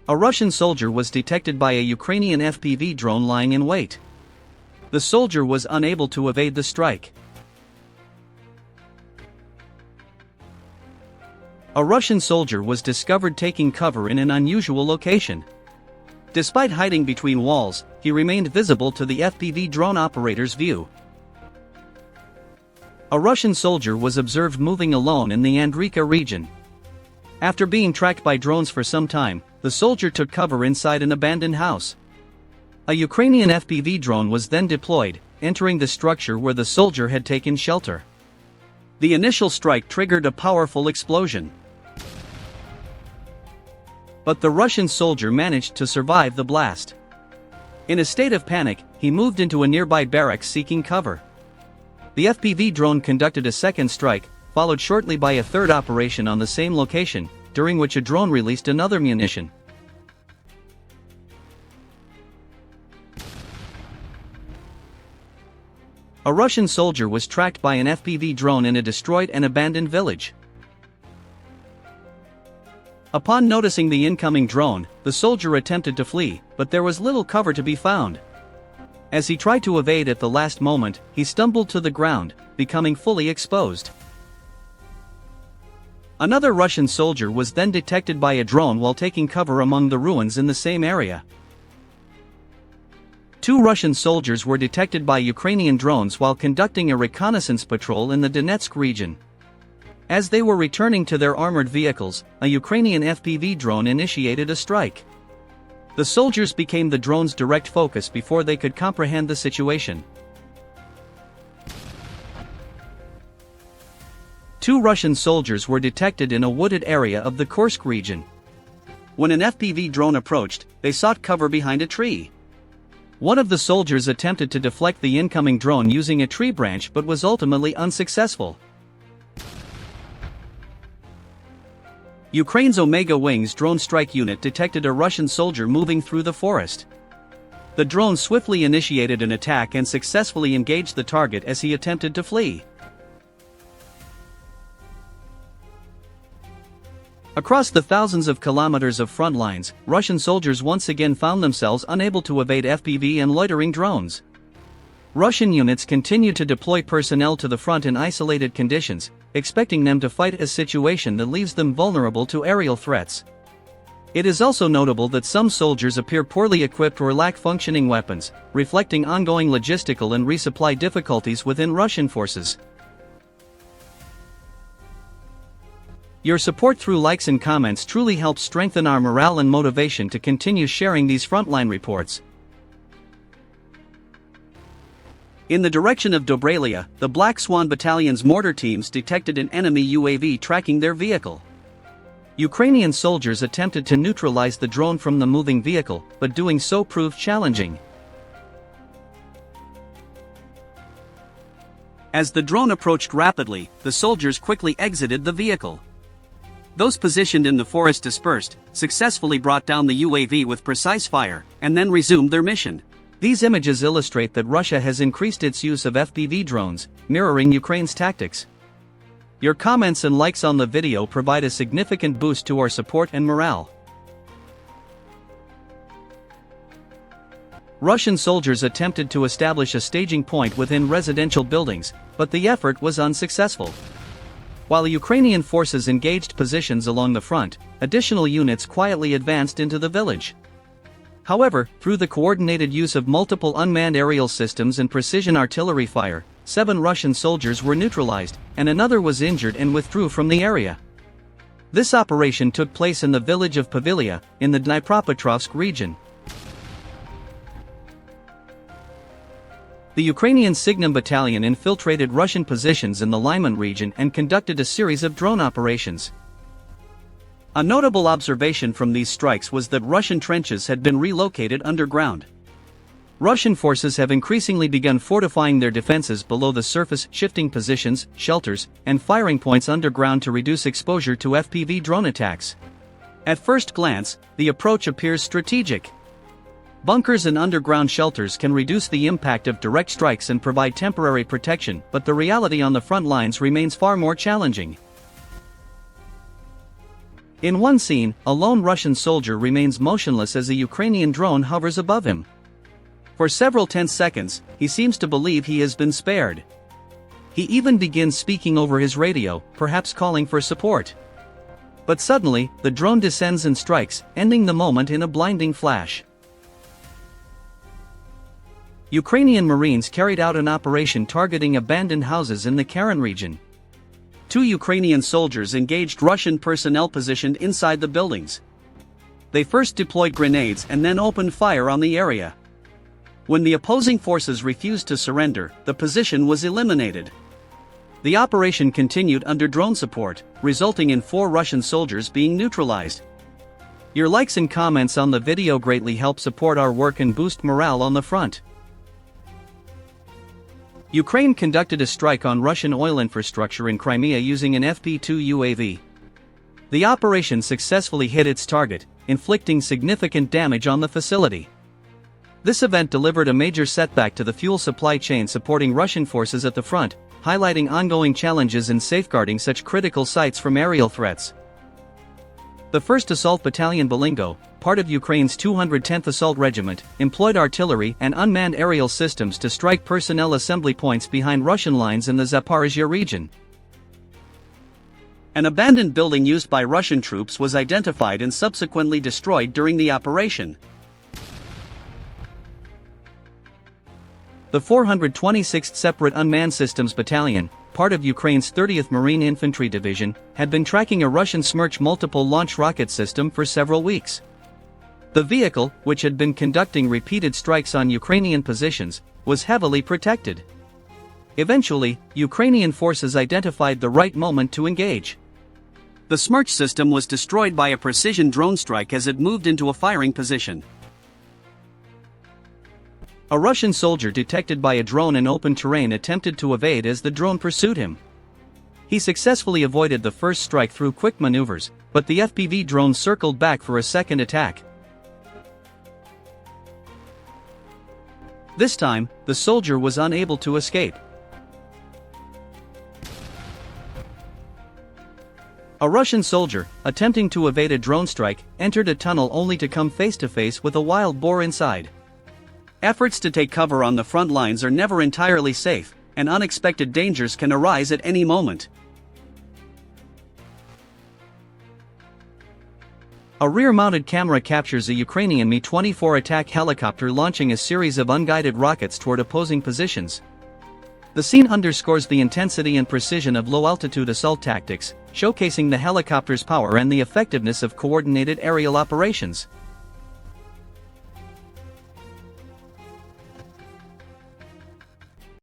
A Russian soldier was detected by a Ukrainian FPV drone lying in wait. The soldier was unable to evade the strike. A Russian soldier was discovered taking cover in an unusual location. Despite hiding between walls, he remained visible to the FPV drone operator's view. A Russian soldier was observed moving alone in the Andreyka region. After being tracked by drones for some time, the soldier took cover inside an abandoned house. A Ukrainian FPV drone was then deployed, entering the structure where the soldier had taken shelter. The initial strike triggered a powerful explosion. But the Russian soldier managed to survive the blast. In a state of panic, he moved into a nearby barracks seeking cover. The FPV drone conducted a second strike, followed shortly by a third operation on the same location, during which a drone released another munition. A Russian soldier was tracked by an FPV drone in a destroyed and abandoned village. Upon noticing the incoming drone, the soldier attempted to flee, but there was little cover to be found. As he tried to evade at the last moment, he stumbled to the ground, becoming fully exposed. Another Russian soldier was then detected by a drone while taking cover among the ruins in the same area. Two Russian soldiers were detected by Ukrainian drones while conducting a reconnaissance patrol in the Donetsk region. As they were returning to their armored vehicles, a Ukrainian FPV drone initiated a strike. The soldiers became the drone's direct focus before they could comprehend the situation. Two Russian soldiers were detected in a wooded area of the Kursk region. When an FPV drone approached, they sought cover behind a tree. One of the soldiers attempted to deflect the incoming drone using a tree branch but was ultimately unsuccessful. Ukraine's Omega Wings drone strike unit detected a Russian soldier moving through the forest. The drone swiftly initiated an attack and successfully engaged the target as he attempted to flee. Across the thousands of kilometers of front lines, Russian soldiers once again found themselves unable to evade FPV and loitering drones. Russian units continued to deploy personnel to the front in isolated conditions, expecting them to fight a situation that leaves them vulnerable to aerial threats. It is also notable that some soldiers appear poorly equipped or lack functioning weapons, reflecting ongoing logistical and resupply difficulties within Russian forces. Your support through likes and comments truly helps strengthen our morale and motivation to continue sharing these frontline reports. In the direction of Dobrelia, the Black Swan Battalion's mortar teams detected an enemy UAV tracking their vehicle. Ukrainian soldiers attempted to neutralize the drone from the moving vehicle, but doing so proved challenging. As the drone approached rapidly, the soldiers quickly exited the vehicle. Those positioned in the forest dispersed, successfully brought down the UAV with precise fire, and then resumed their mission. These images illustrate that Russia has increased its use of FPV drones, mirroring Ukraine's tactics. Your comments and likes on the video provide a significant boost to our support and morale. Russian soldiers attempted to establish a staging point within residential buildings, but the effort was unsuccessful. While Ukrainian forces engaged positions along the front, additional units quietly advanced into the village. However, through the coordinated use of multiple unmanned aerial systems and precision artillery fire, 7 Russian soldiers were neutralized, and another was injured and withdrew from the area. This operation took place in the village of Pavilia, in the Dnipropetrovsk region. The Ukrainian Signum Battalion infiltrated Russian positions in the Lyman region and conducted a series of drone operations. A notable observation from these strikes was that Russian trenches had been relocated underground. Russian forces have increasingly begun fortifying their defenses below the surface, shifting positions, shelters, and firing points underground to reduce exposure to FPV drone attacks. At first glance, the approach appears strategic. Bunkers and underground shelters can reduce the impact of direct strikes and provide temporary protection, but the reality on the front lines remains far more challenging. In one scene, a lone Russian soldier remains motionless as a Ukrainian drone hovers above him. For several tense seconds, he seems to believe he has been spared. He even begins speaking over his radio, perhaps calling for support. But suddenly, the drone descends and strikes, ending the moment in a blinding flash. Ukrainian Marines carried out an operation targeting abandoned houses in the Karen region. 2 Ukrainian soldiers engaged Russian personnel positioned inside the buildings. They first deployed grenades and then opened fire on the area. When the opposing forces refused to surrender, the position was eliminated. The operation continued under drone support, resulting in 4 Russian soldiers being neutralized. Your likes and comments on the video greatly help support our work and boost morale on the front. Ukraine conducted a strike on Russian oil infrastructure in Crimea using an FP-2 UAV. The operation successfully hit its target, inflicting significant damage on the facility. This event delivered a major setback to the fuel supply chain supporting Russian forces at the front, highlighting ongoing challenges in safeguarding such critical sites from aerial threats. The 1st Assault Battalion Belingo, part of Ukraine's 210th Assault Regiment, employed artillery and unmanned aerial systems to strike personnel assembly points behind Russian lines in the Zaporizhzhia region. An abandoned building used by Russian troops was identified and subsequently destroyed during the operation. The 426th Separate Unmanned Systems Battalion, part of Ukraine's 30th Marine Infantry Division, had been tracking a Russian Smerch multiple launch rocket system for several weeks. The vehicle, which had been conducting repeated strikes on Ukrainian positions, was heavily protected. Eventually, Ukrainian forces identified the right moment to engage. The Smerch system was destroyed by a precision drone strike as it moved into a firing position. A Russian soldier detected by a drone in open terrain attempted to evade as the drone pursued him. He successfully avoided the first strike through quick maneuvers, but the FPV drone circled back for a second attack. This time, the soldier was unable to escape. A Russian soldier, attempting to evade a drone strike, entered a tunnel only to come face to face with a wild boar inside. Efforts to take cover on the front lines are never entirely safe, and unexpected dangers can arise at any moment. A rear-mounted camera captures a Ukrainian Mi-24 attack helicopter launching a series of unguided rockets toward opposing positions. The scene underscores the intensity and precision of low-altitude assault tactics, showcasing the helicopter's power and the effectiveness of coordinated aerial operations.